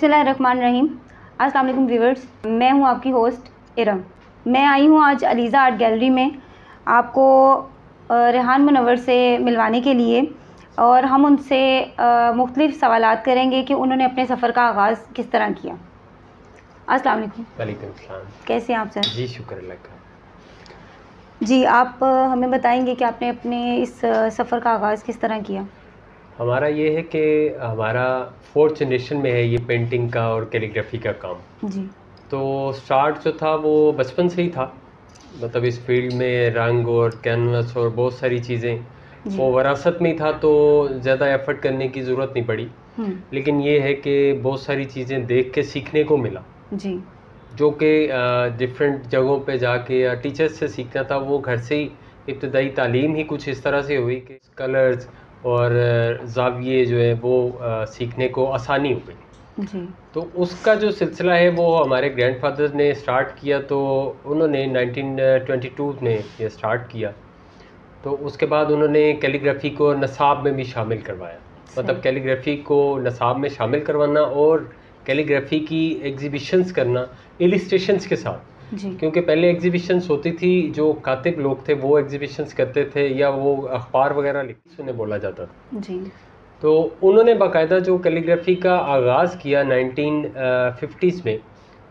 बिस्मिल्लाहिर्रहमानिर्रहीम। अस्सलाम वालेकुम व्यूअर्स, मैं हूं आपकी होस्ट इरम। मैं आई हूं आज अलीज़ा आर्ट गैलरी में आपको रेहान मुनव्वर से मिलवाने के लिए, और हम उनसे मुख्तलिफ़ सवालात करेंगे कि उन्होंने अपने सफ़र का आगाज़ किस तरह किया। अस्सलाम वालेकुम। वालेकुम सलाम। कैसे हैं आप सर? जी शुक्र अल्लाह का। जी, आप हमें बताएंगे कि आपने अपने इस सफ़र का आगाज़ किस तरह किया? हमारा ये है कि हमारा 4th जनरेशन में है ये पेंटिंग का और कैलीग्राफी का काम। जी। तो स्टार्ट जो था वो बचपन से ही था, मतलब इस फील्ड में रंग और कैनवस और बहुत सारी चीज़ें जी। वो विरासत में ही था, तो ज़्यादा एफर्ट करने की ज़रूरत नहीं पड़ी। लेकिन ये है कि बहुत सारी चीज़ें देख के सीखने को मिला, जी। जो कि डिफरेंट जगहों पे जाके या टीचर्स से सीखना था। वो घर से ही इब्तदाई तालीम ही कुछ इस तरह से हुई कि कलर्स और ज़ाविये जो है वो सीखने को आसानी हो गई। जी। तो उसका जो सिलसिला है वो हमारे ग्रैंडफादर ने स्टार्ट किया, तो उन्होंने 1922 में ये स्टार्ट किया। तो उसके बाद उन्होंने कैलीग्राफी को नसाब में भी शामिल करवाया, मतलब कैलीग्राफी को नसाब में शामिल करवाना और कैलीग्राफी की एग्जीबिशंस करना इलिस्ट्रेशंस के साथ। क्योंकि पहले एग्जीबिशंस होती थी, जो कातिब लोग थे वो एग्जीबिशंस करते थे या वो अखबार वगैरह लिखी उन्हें बोला जाता था जी। तो उन्होंने बाकायदा जो कैलीग्राफी का आगाज़ किया 1950s में,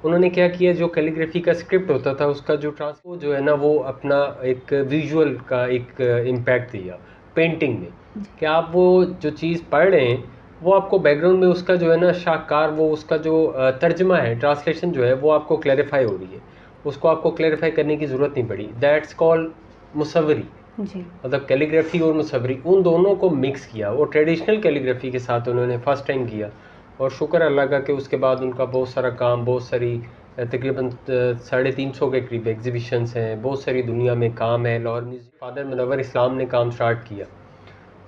उन्होंने क्या किया, जो कैलीग्राफी का स्क्रिप्ट होता था उसका जो ट्रांसफर जो है ना, वो अपना एक विजुअल का एक इम्पैक्ट दिया पेंटिंग में, कि आप वो जो चीज़ पढ़ रहे हैं वो आपको बैकग्राउंड में उसका जो है ना शाहकार, वो उसका जो तर्जमा है, ट्रांसलेशन जो है वो आपको क्लैरिफाई हो रही है, उसको आपको क्लैरिफाई करने की ज़रूरत नहीं पड़ी। दैट्स कॉल्ड मुसव्वरी। मतलब कैलीग्राफी और मुसव्वरी उन दोनों को मिक्स किया, वो ट्रेडिशनल कैलीग्राफी के साथ उन्होंने फर्स्ट टाइम किया, और शुक्र अल्लाह का कि उसके बाद उनका बहुत सारा काम, बहुत सारी तकरीबन 350 के करीब एग्जीबिशंस हैं, बहुत सारी दुनिया में काम है। लाहौर म्यूज़ियम फादर मुनव्वर इस्लाम ने काम स्टार्ट किया,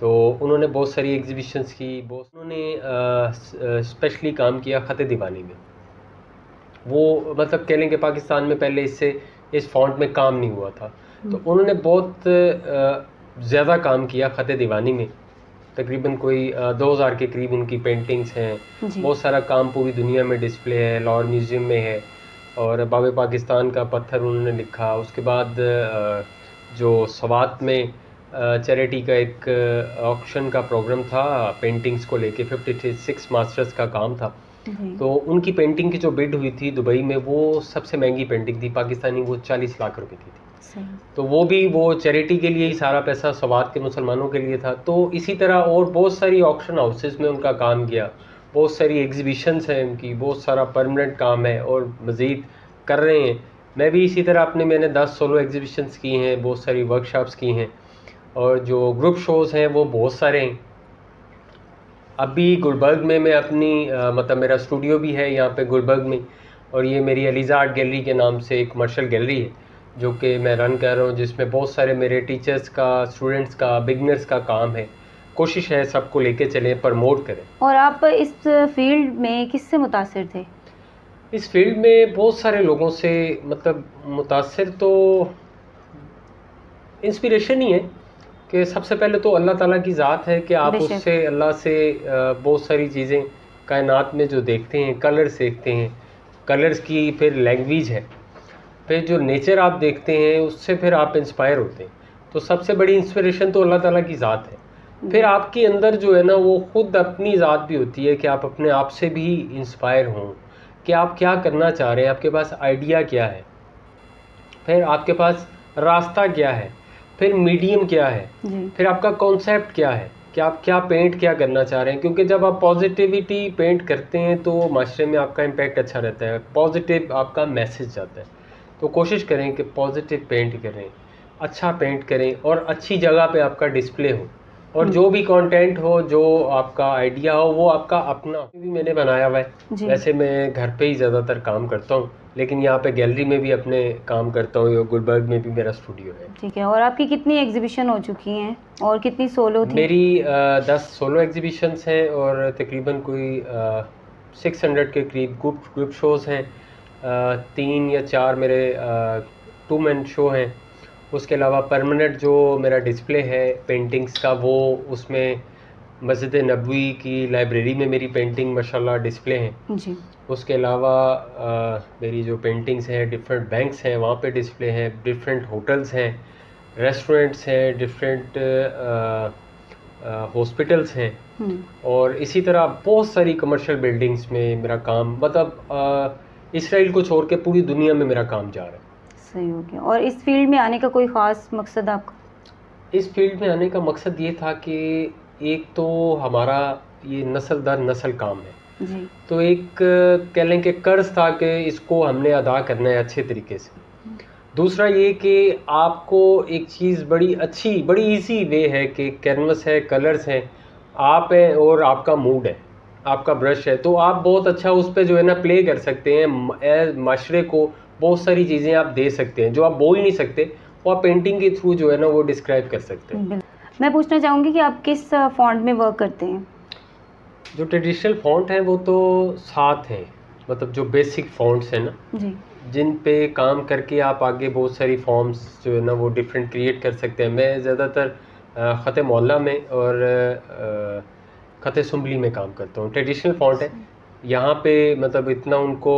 तो उन्होंने बहुत सारी एग्जीबिशंस की। उन्होंने स्पेशली काम किया ख़त दीवानी में। वो मतलब कह लें कि पाकिस्तान में पहले इससे इस फॉन्ट में काम नहीं हुआ था, तो उन्होंने बहुत ज़्यादा काम किया ख़त दीवानी में। तकरीबन कोई 2000 के करीब उनकी पेंटिंग्स हैं। बहुत सारा काम पूरी दुनिया में डिस्प्ले है, लाहौर म्यूज़ियम में है, और बाब पाकिस्तान का पत्थर उन्होंने लिखा। उसके बाद जो सवात में चैरिटी का एक ऑक्शन का प्रोग्राम था पेंटिंग्स को लेके, 56 मास्टर्स का काम था, तो उनकी पेंटिंग की जो बिड हुई थी दुबई में, वो सबसे महंगी पेंटिंग थी पाकिस्तानी, वो 40 लाख रुपए की थी। तो वो भी वो चैरिटी के लिए ही सारा पैसा सवात के मुसलमानों के लिए था। तो इसी तरह और बहुत सारी ऑक्शन हाउसेस में उनका काम किया, बहुत सारी एग्जीबिशंस हैं उनकी, बहुत सारा परमानेंट काम है और मज़ीद कर रहे हैं। मैं भी इसी तरह मैंने 10 सोलो एग्जीबिशंस की हैं, बहुत सारी वर्कशॉप्स की हैं, और जो ग्रुप शोज़ हैं वो बहुत सारे हैं। अभी गुलबर्ग में मैं अपनी मतलब मेरा स्टूडियो भी है यहाँ पे गुलबर्ग में, और ये मेरी अलीज़ा आर्ट गैलरी के नाम से एक कमर्शियल गैलरी है जो कि मैं रन कर रहा हूँ, जिसमें बहुत सारे मेरे टीचर्स का, स्टूडेंट्स का, बिगनर्स का काम है। कोशिश है सबको लेके चलें, प्रमोट करें। और आप इस फील्ड में किससे मुतासिर थे? इस फील्ड में बहुत सारे लोगों से, मतलब मुतासिर तो इंस्पिरेशन ही है कि सबसे पहले तो अल्लाह ताला की ज़ात है कि आप उससे, अल्लाह से बहुत सारी चीज़ें कायनात में जो देखते हैं, कलर्स देखते हैं, कलर्स की फिर लैंग्वेज है, फिर जो नेचर आप देखते हैं उससे फिर आप इंस्पायर होते हैं। तो सबसे बड़ी इंस्पिरेशन तो अल्लाह ताला की ज़ात है। फिर आपके अंदर जो है ना वो ख़ुद अपनी ज़ात भी होती है कि आप अपने आप से भी इंस्पायर हों कि आप क्या करना चाह रहे हैं, आपके पास आइडिया क्या है, फिर आपके पास रास्ता क्या है, फिर मीडियम क्या है, फिर आपका कॉन्सेप्ट क्या है कि आप क्या पेंट क्या करना चाह रहे हैं। क्योंकि जब आप पॉजिटिविटी पेंट करते हैं तो माशरे में आपका इम्पैक्ट अच्छा रहता है, पॉजिटिव आपका मैसेज जाता है। तो कोशिश करें कि पॉजिटिव पेंट करें, अच्छा पेंट करें, और अच्छी जगह पे आपका डिस्प्ले हो, और जो भी कंटेंट हो, जो आपका आइडिया हो, वो आपका अपना भी मैंने बनाया हुआ है। वैसे मैं घर पे ही ज़्यादातर काम करता हूँ, लेकिन यहाँ पे गैलरी में भी अपने काम करता हूँ, गुलबर्ग में भी मेरा स्टूडियो है। ठीक है। और आपकी कितनी एग्जीबिशन हो चुकी हैं और कितनी सोलो थी? मेरी 10 सोलो एग्जीबिशंस हैं और तकरीबन कोई 600 के करीब ग्रुप शोज़ हैं। 3 या 4 मेरे 2 मैन शो हैं। उसके अलावा परमानेंट जो मेरा डिस्प्ले है पेंटिंग्स का, वो उसमें मस्जिद नबवी की लाइब्रेरी में मेरी पेंटिंग माशाल्लाह डिस्प्ले हैं जी। उसके अलावा मेरी जो पेंटिंग्स हैं डिफरेंट बैंक्स हैं वहाँ पे डिस्प्ले हैं, डिफरेंट होटल्स हैं, रेस्टोरेंट्स हैं, डिफरेंट हॉस्पिटल्स हैं और इसी तरह बहुत सारी कमर्शियल बिल्डिंग्स में मेरा काम, मतलब इसराइल को छोड़ के पूरी दुनिया में मेरा काम जा रहा है। सही हो गया। और इस फील्ड में आने का कोई ख़ास मकसद आपका? इस फील्ड में आने का मकसद ये था कि एक तो हमारा ये नस्ल दर नस्ल काम है जी। तो एक कह लें कि कर्ज था कि इसको हमने अदा करना है अच्छे तरीके से। दूसरा ये कि आपको एक चीज़ बड़ी अच्छी बड़ी इजी वे है कि कैनवस है, कलर्स हैं, आप हैं और आपका मूड है, आपका ब्रश है, तो आप बहुत अच्छा उस पर जो है ना प्ले कर सकते हैं। माशरे को बहुत सारी चीज़ें आप दे सकते हैं जो आप बोल नहीं सकते, वो आप पेंटिंग के थ्रू जो है ना वो डिस्क्राइब कर सकते हैं। मैं पूछना चाहूँगी कि आप किस फॉन्ट में वर्क करते हैं? जो ट्रेडिशनल फॉन्ट हैं वो तो 7 हैं, मतलब जो बेसिक फॉन्ट्स हैं ना जी। जिन पे काम करके आप आगे बहुत सारी फॉर्म्स जो है ना वो डिफरेंट क्रिएट कर सकते हैं। मैं ज़्यादातर ख़त मौला में और ख़त सुम्बली में काम करता हूँ। ट्रेडिशनल फॉन्ट है, यहाँ पे मतलब इतना उनको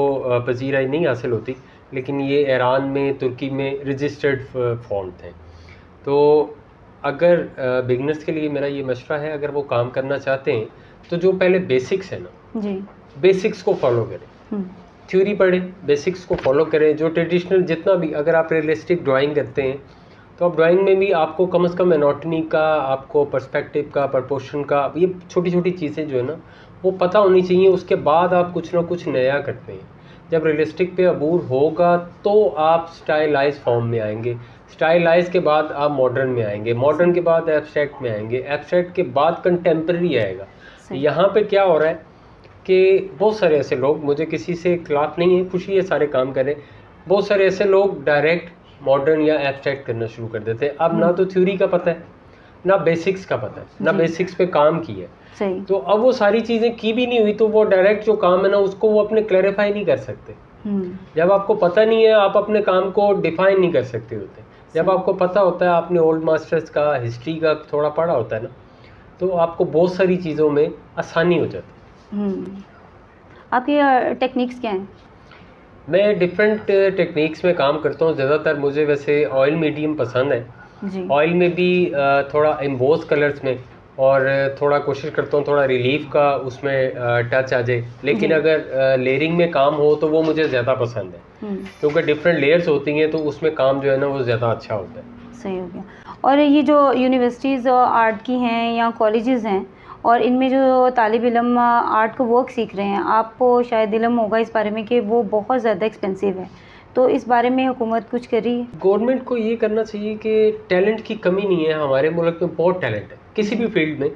पजीराई नहीं हासिल होती, लेकिन ये ईरान में, तुर्की में रजिस्टर्ड फॉन्ट हैं। तो अगर बिगनर्स के लिए मेरा ये मशवरा है, अगर वो काम करना चाहते हैं तो जो पहले बेसिक्स है ना जी, बेसिक्स को फॉलो करें, थ्योरी पढ़ें, बेसिक्स को फॉलो करें। जो ट्रेडिशनल जितना भी, अगर आप रियलिस्टिक ड्राइंग करते हैं तो आप ड्राइंग में भी आपको कम से कम एनाटॉमी का, आपको पर्सपेक्टिव का, प्रपोर्शन का, ये छोटी छोटी चीज़ें जो है ना वो पता होनी चाहिए। उसके बाद आप कुछ ना कुछ नया करते हैं। जब रियलिस्टिक पे अबूर होगा तो आप स्टाइलाइज फॉर्म में आएंगे, स्टाइलाइज के बाद आप मॉडर्न में आएंगे, मॉडर्न के बाद एब्स्ट्रैक्ट में आएंगे, एब्स्ट्रैक्ट के बाद कंटेम्प्रेरी आएगा। यहाँ पे क्या हो रहा है कि बहुत सारे ऐसे लोग, मुझे किसी से खिलाफ नहीं है, खुशी है सारे काम करें, बहुत सारे ऐसे लोग डायरेक्ट मॉडर्न या एब्स्ट्रैक्ट करना शुरू कर देते हैं। अब ना तो थ्योरी का पता है, ना बेसिक्स का पता है, ना बेसिक्स पे काम की है। सही। तो अब वो सारी चीज़ें की भी नहीं हुई तो वो डायरेक्ट जो काम है ना उसको वो अपने क्लैरिफाई नहीं कर सकते। जब आपको पता नहीं है आप अपने काम को डिफाइन नहीं कर सकते होते। जब आपको पता होता है, आपने ओल्ड मास्टर्स का, हिस्ट्री का थोड़ा पढ़ा होता है ना, तो आपको बहुत सारी चीज़ों में आसानी हो जाती है। आपकी टेक्निक्स क्या हैं? मैं डिफरेंट टेक्निक्स में काम करता हूँ। ज़्यादातर मुझे वैसे ऑयल मीडियम पसंद है जी। ऑयल में भी थोड़ा एम्बोस कलर्स में, और थोड़ा कोशिश करता हूँ थोड़ा रिलीफ का उसमें टच आ जाए। लेकिन अगर लेयरिंग में काम हो तो वो मुझे ज़्यादा पसंद है, क्योंकि डिफरेंट लेयर्स होती हैं तो उसमें काम जो है ना वो ज़्यादा अच्छा होता है। सही हो गया। और ये जो यूनिवर्सिटीज़ आर्ट की हैं या कॉलेजेस हैं और इनमें जो तालिब इल्म आर्ट का वर्क सीख रहे हैं, आपको शायद इल्म होगा इस बारे में कि वो बहुत ज़्यादा एक्सपेंसिव है, तो इस बारे में हुकूमत कुछ कर रही है? गवर्नमेंट को ये करना चाहिए कि टैलेंट की कमी नहीं है, हमारे मुल्क में बहुत टैलेंट है किसी भी फील्ड में,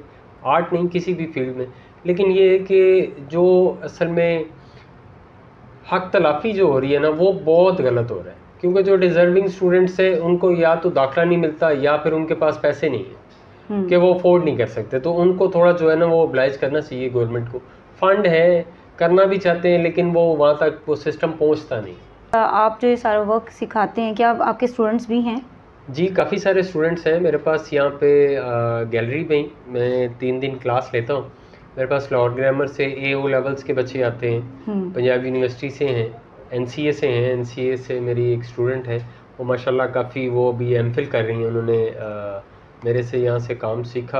आर्ट नहीं किसी भी फील्ड में। लेकिन ये है कि जो असल में हक तलाफ़ी जो हो रही है ना वो बहुत गलत हो रहा है, क्योंकि जो डिज़र्विंग स्टूडेंट्स हैं उनको या तो दाखिला नहीं मिलता या फिर उनके पास पैसे नहीं है कि वो अफोर्ड नहीं कर सकते। तो उनको थोड़ा जो है ना वो ऑब्लाइज करना चाहिए गवर्नमेंट को। फ़ंड है, करना भी चाहते हैं, लेकिन वो वहाँ तक वो सिस्टम पहुँचता नहीं। आप जो ये सारा वर्क सिखाते हैं, क्या आपके स्टूडेंट्स भी हैं? जी, काफ़ी सारे स्टूडेंट्स हैं मेरे पास यहाँ पे गैलरी में ही। मैं 3 दिन क्लास लेता हूँ। मेरे पास लॉर्ड ग्रामर से AO लेवल्स के बच्चे आते हैं, पंजाब यूनिवर्सिटी से हैं, NCA से हैं। NCA से मेरी एक स्टूडेंट है, वो माशाल्लाह काफ़ी, वो अभी MPhil कर रही हैं। उन्होंने मेरे से यहाँ से काम सीखा,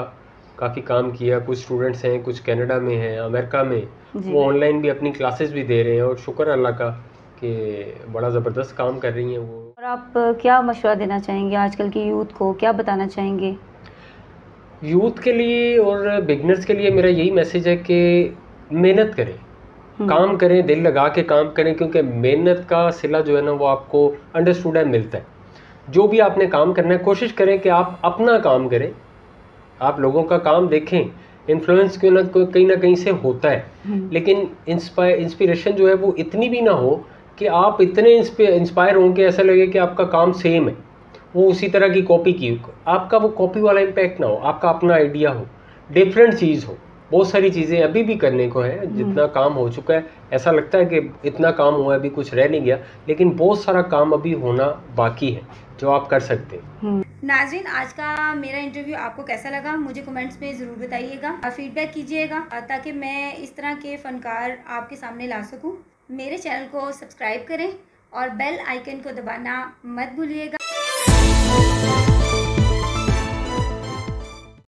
काफ़ी काम किया। कुछ स्टूडेंट्स हैं, कुछ कनाडा में हैं, अमेरिका में, वो ऑनलाइन भी अपनी क्लासेस भी दे रहे हैं और शुक्र अल्लाह का कि बड़ा ज़बरदस्त काम कर रही हैं वो। और आप क्या मशवरा देना चाहेंगे आजकल की यूथ को, क्या बताना चाहेंगे? यूथ के लिए और बिगनर्स के लिए मेरा यही मैसेज है कि मेहनत करें, काम करें, दिल लगा के काम करें, क्योंकि मेहनत का सिला जो है ना वो आपको अंडरस्टूड है मिलता है। जो भी आपने काम करना है कोशिश करें कि आप अपना काम करें, आप लोगों का काम देखें। इन्फ्लुएंस क्यों ना कहीं ना कहीं से होता है, लेकिन इंस्पिरेशन जो है वो इतनी भी ना हो कि आप इतने इंस्पायर हों कि ऐसा लगे कि आपका काम सेम है, वो उसी तरह की कॉपी की, आपका वो कॉपी वाला इम्पैक्ट ना हो, आपका अपना आइडिया हो, डिफरेंट चीज़ हो। बहुत सारी चीज़ें अभी भी करने को है, जितना काम हो चुका है ऐसा लगता है कि इतना काम हुआ है, अभी कुछ रह नहीं गया, लेकिन बहुत सारा काम अभी होना बाकी है जो आप कर सकते हैं। नाज़रीन, आज का मेरा इंटरव्यू आपको कैसा लगा मुझे कमेंट्स में ज़रूर बताइएगा और फीडबैक कीजिएगा ताकि मैं इस तरह के फ़नकार आपके सामने ला सकूं। मेरे चैनल को सब्सक्राइब करें और बेल आइकन को दबाना मत भूलिएगा।